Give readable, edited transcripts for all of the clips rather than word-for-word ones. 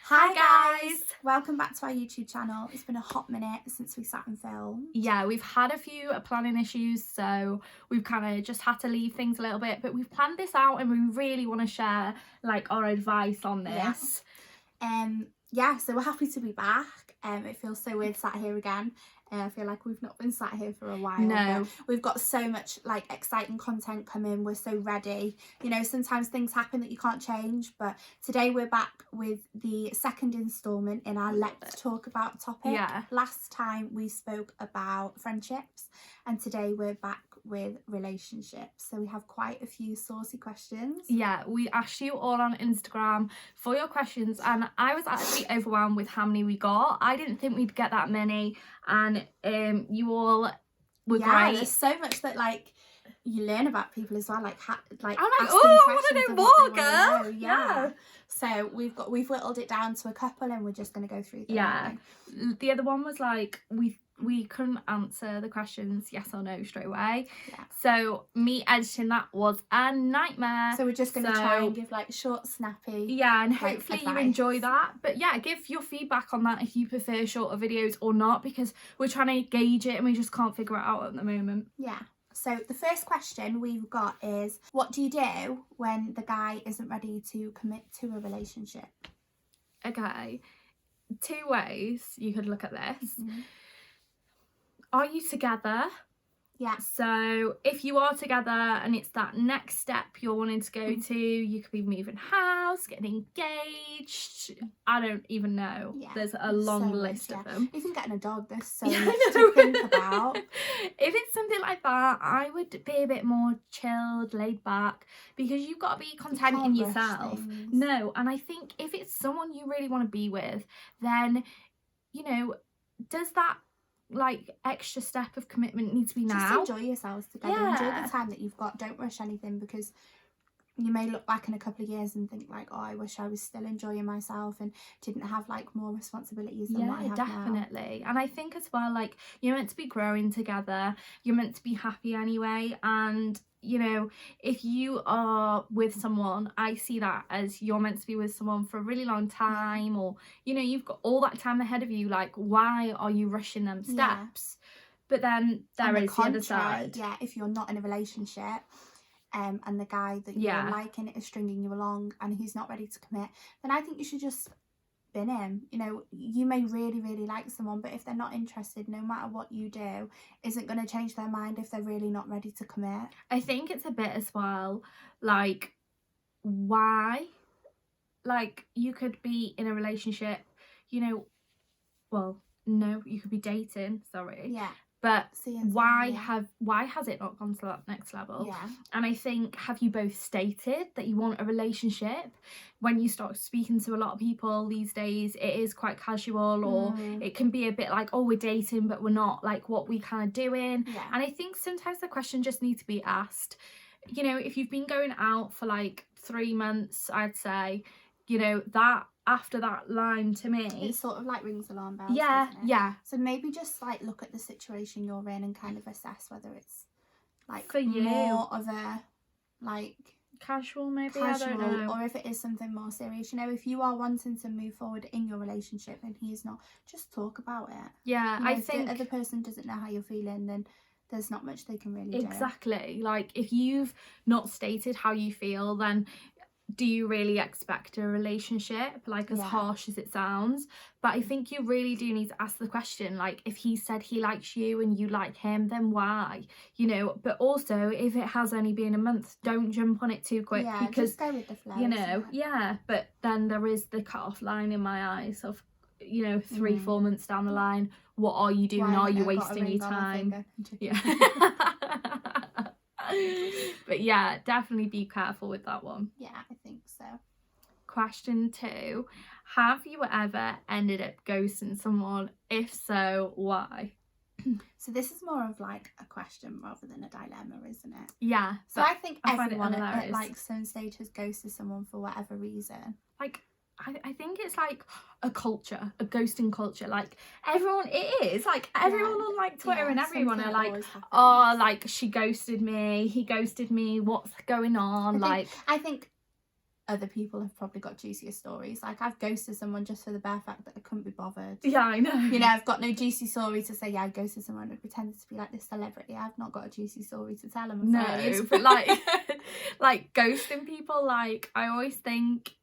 Hi guys! Welcome back to our YouTube channel. It's been a hot minute since we sat and filmed. Yeah, we've had a few planning issues, so we've kind of just had to leave things a little bit, but we've planned this out and we really want to share like our advice on this. So we're happy to be back. It feels so weird sat here again. I feel like we've not been sat here for a while. No. But we've got so much like exciting content coming. We're so ready. You know, sometimes things happen that you can't change, but today we're back with the second instalment in our Let's Talk About topic. Yeah. Last time we spoke about friendships, and today we're back with relationships. So we have quite a few saucy questions. Yeah, we asked you all on Instagram for your questions, and I was actually overwhelmed with how many we got. I didn't think we'd get that many, and you all were great. There's so much that like you learn about people as well, like I'm like, asking oh, I questions want to of know what more, they wanna girl. know. Yeah. So we've whittled it down to a couple, and we're just going to go through them. Yeah. The other one was like we couldn't answer the questions yes or no straight away. Yeah. So me editing that was a nightmare. So we're just going to try and give like short, snappy. Yeah, and like, hopefully advice. you enjoy that. But yeah, give your feedback on that if you prefer shorter videos or not, because we're trying to gauge it and we just can't figure it out at the moment. Yeah. So the first question we've got is, what do you do when the guy isn't ready to commit to a relationship? Okay, 2 ways you could look at this. Mm-hmm. Are you together? Yeah. So if you are together and it's that next step you're wanting to go to, you could be moving house, getting engaged. I don't even know. Yeah, There's a long so list much, of them. Even getting a dog, there's so much to think about. If it's something like that, I would be a bit more chilled, laid back, because you've got to be content in yourself. No, and I think if it's someone you really want to be with, then, you know, does that like extra step of commitment need to be now? Just enjoy yourselves together. Yeah. Enjoy the time that you've got. Don't rush anything, because you may look back in a couple of years and think like, oh, I wish I was still enjoying myself and didn't have like more responsibilities than what I have definitely now. And I think as well, like, you're meant to be growing together, you're meant to be happy anyway, and you know, if you are with someone, I see that as you're meant to be with someone for a really long time, or you know, you've got all that time ahead of you. Like, why are you rushing them steps? But then there is the other side. Yeah, if you're not in a relationship and the guy that you're liking is stringing you along and he's not ready to commit, then I think you should just bin him. You know, you may really like someone, but if they're not interested, no matter what you do, isn't going to change their mind if they're really not ready to commit. I think it's a bit as well, like, why? Like, you could be in a relationship, you know, well, no, you could be dating, sorry. Yeah. But why has it not gone to that next level? Yeah. And I think, have you both stated that you want a relationship? When you start speaking to a lot of people these days, it is quite casual, or it can be a bit like, oh, we're dating, but we're not like what we kind of doing. Yeah. And I think sometimes the question just needs to be asked. You know, if you've been going out for like 3 months, I'd say, you know, that after that line to me, it sort of like rings alarm bells. Yeah, doesn't it? yeah. So maybe just like look at the situation you're in and kind of assess whether it's like for you more of a like casual, maybe, I don't know, or if it is something more serious. You know, if you are wanting to move forward in your relationship and he's not, just talk about it. Yeah, you know, I if think the other person doesn't know how you're feeling, then there's not much they can really do. Exactly. Like, if you've not stated how you feel, then do you really expect a relationship? Like, as harsh as it sounds, but I think you really do need to ask the question, like, if he said he likes you and you like him, then why? You know, but also if it has only been a month, don't jump on it too quick, because just go with the flow, you know. But then there is the cut-off line in my eyes of, you know, 3-4 months down the line, what are you doing? Are you wasting your time? Yeah. But yeah, definitely be careful with that one. Yeah, I think so. Question 2, have you ever ended up ghosting someone? If so, why? So this is more of like a question rather than a dilemma, isn't it? Yeah. So I think everyone at like some stage has ghosted someone for whatever reason. Like, I think it's like a culture, a ghosting culture. Like, everyone, it is like everyone on like Twitter and everyone are like, oh, like, she ghosted me, he ghosted me, what's going on? I think other people have probably got juicier stories. Like, I've ghosted someone just for the bare fact that I couldn't be bothered. Yeah, I know. You know, I've got no juicy story to say, yeah, I ghosted someone and pretended to be like this celebrity. I've not got a juicy story to tell, I'm afraid. No, but like, like ghosting people, like, I always think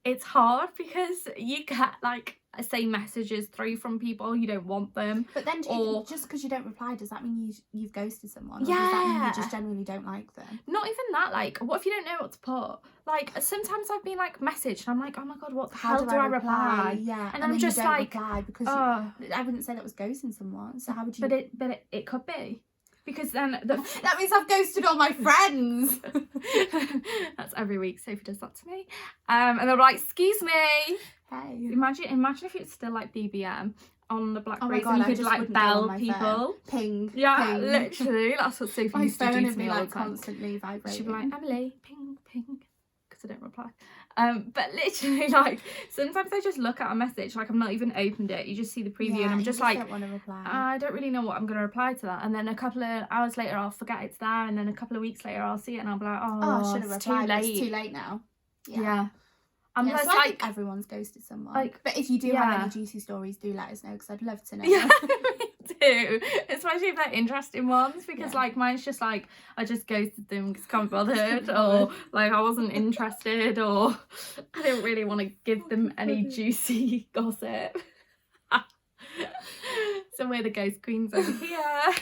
it's hard because you get, like, say messages through from people, you don't want them. But then just because you don't reply, does that mean you've ghosted someone? Or Yeah. does that mean you just generally don't like them? Not even that, like, what if you don't know what to put? Like, sometimes I've been, like, messaged and I'm like, oh my god, what the hell do I reply? Yeah. And I'm just like, reply because I wouldn't say that was ghosting someone, so how would you... But it could be. Because then... That means I've ghosted all my friends! That's every week, Sophie does that to me. And they're like, excuse me! Hey. Imagine if it's still like BBM on the Blackberries and you could like bell people. Ping. Yeah, ping. Literally. That's what Sophie used to do to me all the time. Constantly vibrating. She'd be like, Emily, ping, ping. Because I don't reply. But literally, like, sometimes I just look at a message, like I've not even opened it. You just see the preview and I'm just like, don't want to reply. I don't really know what I'm going to reply to that. And then a couple of hours later, I'll forget it's there. And then a couple of weeks later, I'll see it and I'll be like, I should have replied. Too late. It's too late now. Yeah. And so I think everyone's ghosted someone. Like, but if you do have any juicy stories, do let us know because I'd love to know. Yeah, me too. Especially if they're interesting ones because like mine's just like I just ghosted them because I can't be bothered or like I wasn't interested or I didn't really want to give them any juicy gossip. So we're the ghost queens over here.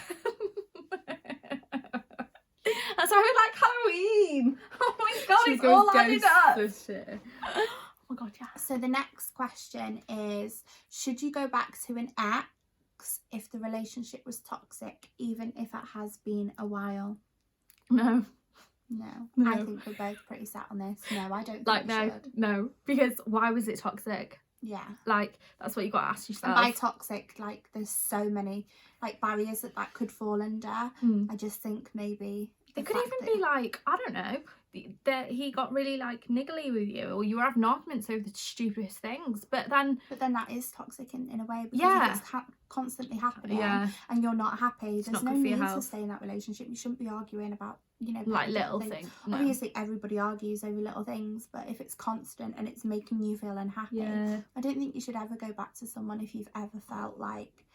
That's why we like Halloween. Oh my god, it's all added up. Oh my god, yeah. So the next question is, should you go back to an ex if the relationship was toxic, even if it has been a while? No. I think we're both pretty set on this. No, I don't think no. Because why was it toxic? Yeah. Like, that's what you got to ask yourself. And by toxic, like, there's so many, like, barriers that could fall under. I just think maybe... It could even be, like, I don't know, that he got really, like, niggly with you, or you were having arguments over the stupidest things, but then that is toxic in a way, because if it's constantly happening and you're not happy, there's no need to stay in that relationship. You shouldn't be arguing about, you know, like little things. No. Obviously everybody argues over little things, but if it's constant and it's making you feel unhappy, I don't think you should ever go back to someone if you've ever felt like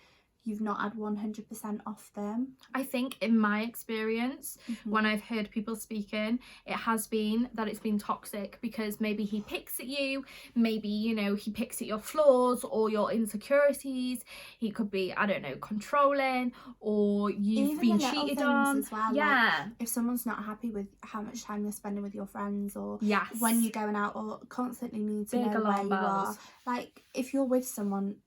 you've not had 100% off them. I think in my experience, when I've heard people speaking, it has been that it's been toxic because maybe he picks at you, maybe, you know, he picks at your flaws or your insecurities. He could be, I don't know, controlling, or you've been cheated on. As well. Yeah. Like, if someone's not happy with how much time you're spending with your friends, or when you're going out, or constantly need to know where you are. Like, if you're with someone,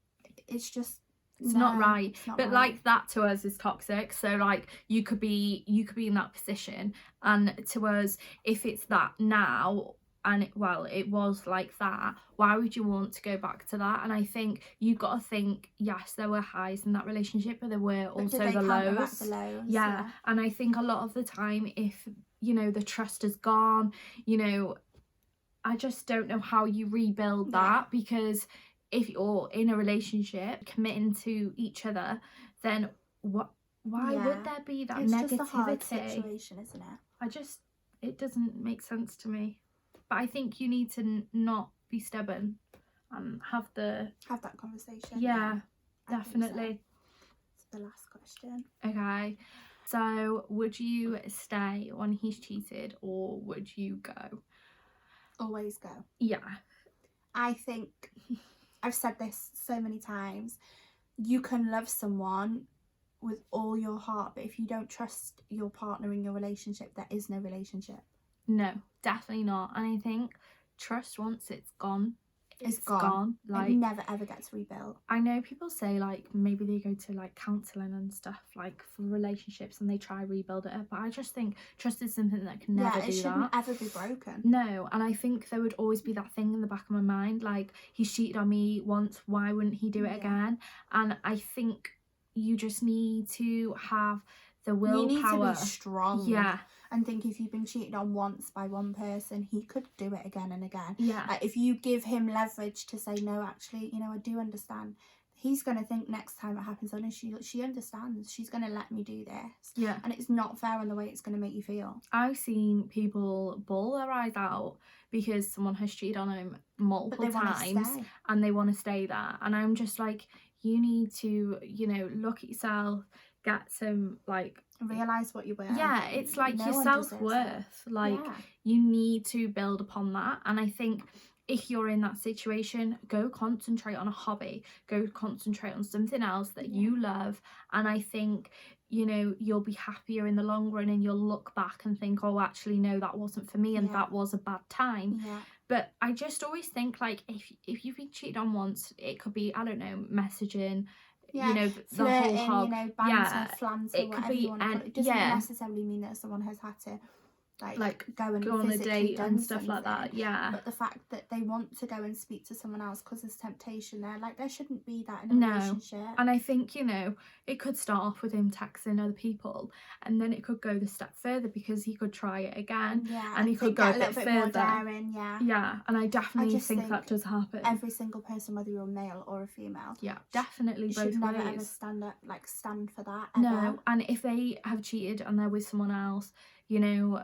it's just... It's not right. But like that to us is toxic. So like you could be in that position, and to us, if it's that now and it was like that, why would you want to go back to that? And I think you've got to think, yes, there were highs in that relationship, but there were also the lows. Yeah. And I think a lot of the time, if, you know, the trust is gone, you know, I just don't know how you rebuild that, because if you're in a relationship committing to each other, then why would there be that negativity? It's just a hard situation, isn't it? It doesn't make sense to me. But I think you need to not be stubborn and have that conversation. Yeah, definitely. So. The last question. Okay. So would you stay when he's cheated, or would you go? Always go. Yeah. I think... I've said this so many times. You can love someone with all your heart, but if you don't trust your partner in your relationship, there is no relationship. No, definitely not. And I think trust, once it's gone, it's gone. Like, it never ever gets rebuilt. I know people say like maybe they go to like counselling and stuff like for relationships and they try rebuild it, but I just think trust is something that can never do that. Yeah, it shouldn't ever be broken. No, and I think there would always be that thing in the back of my mind, like, he's cheated on me once, why wouldn't he do it again? And I think you just need to have the willpower. You need to be strong. Yeah. And think, if you've been cheated on once by one person, he could do it again and again. Yeah. Like, if you give him leverage to say, no, actually, you know, I do understand he's going to think next time it happens, and she understands. She's going to let me do this. Yeah. And it's not fair on the way it's going to make you feel. I've seen people bawl their eyes out because someone has cheated on them multiple times and they want to stay there. And I'm just like, you need to, you know, look at yourself, get some, like, realise what you were. Yeah, it's like your self-worth. Like, you need to build upon that. And I think if you're in that situation, go concentrate on a hobby, go concentrate on something else that you love. And I think, you know, you'll be happier in the long run, and you'll look back and think, oh, actually, no, that wasn't for me, and that was a bad time. But I just always think, like, if you've been cheated on once, it could be, I don't know, messaging, you know, the whole hog, you know, banter, flanter, it whatever could be, you want to call it. It doesn't necessarily mean that someone has had to like go on a date and stuff like that. But the fact that they want to go and speak to someone else because there's temptation there, like, there shouldn't be that in a relationship. And I think, you know, it could start off with him texting other people, and then it could go the step further because he could try it again, and he could go a bit further. More daring, and I definitely think that does happen. Every single person, whether you're a male or a female, definitely both ways. Should never ever stand for that. Ever. No, and if they have cheated and they're with someone else, you know,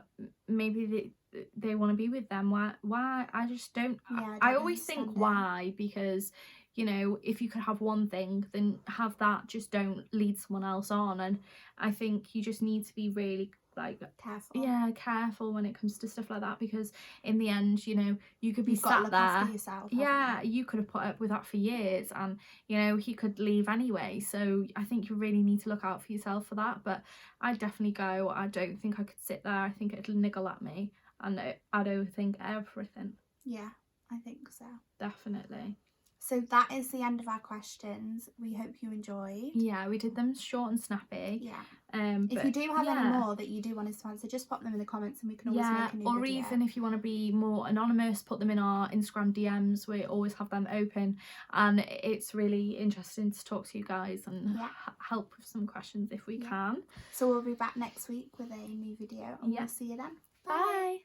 maybe they want to be with them. Why? I just don't. I always think why, because, you know, if you could have one thing, then have that. Just don't lead someone else on. And I think you just need to be really, like, careful when it comes to stuff like that, because in the end, you know, you could be sat there, you could have put up with that for years, and, you know, he could leave anyway. So I think you really need to look out for yourself for that. But I'd definitely go. I don't think I could sit there. I think it'll niggle at me, and I'd overthink everything. Yeah, I think so. Definitely. So that is the end of our questions. We hope you enjoyed. Yeah, we did them short and snappy. Yeah. If you do have any more that you do want us to answer, just pop them in the comments and we can always make a new video. Or even if you want to be more anonymous, put them in our Instagram DMs. We always have them open, and it's really interesting to talk to you guys and help with some questions if we can. So we'll be back next week with a new video, and we'll see you then. Bye.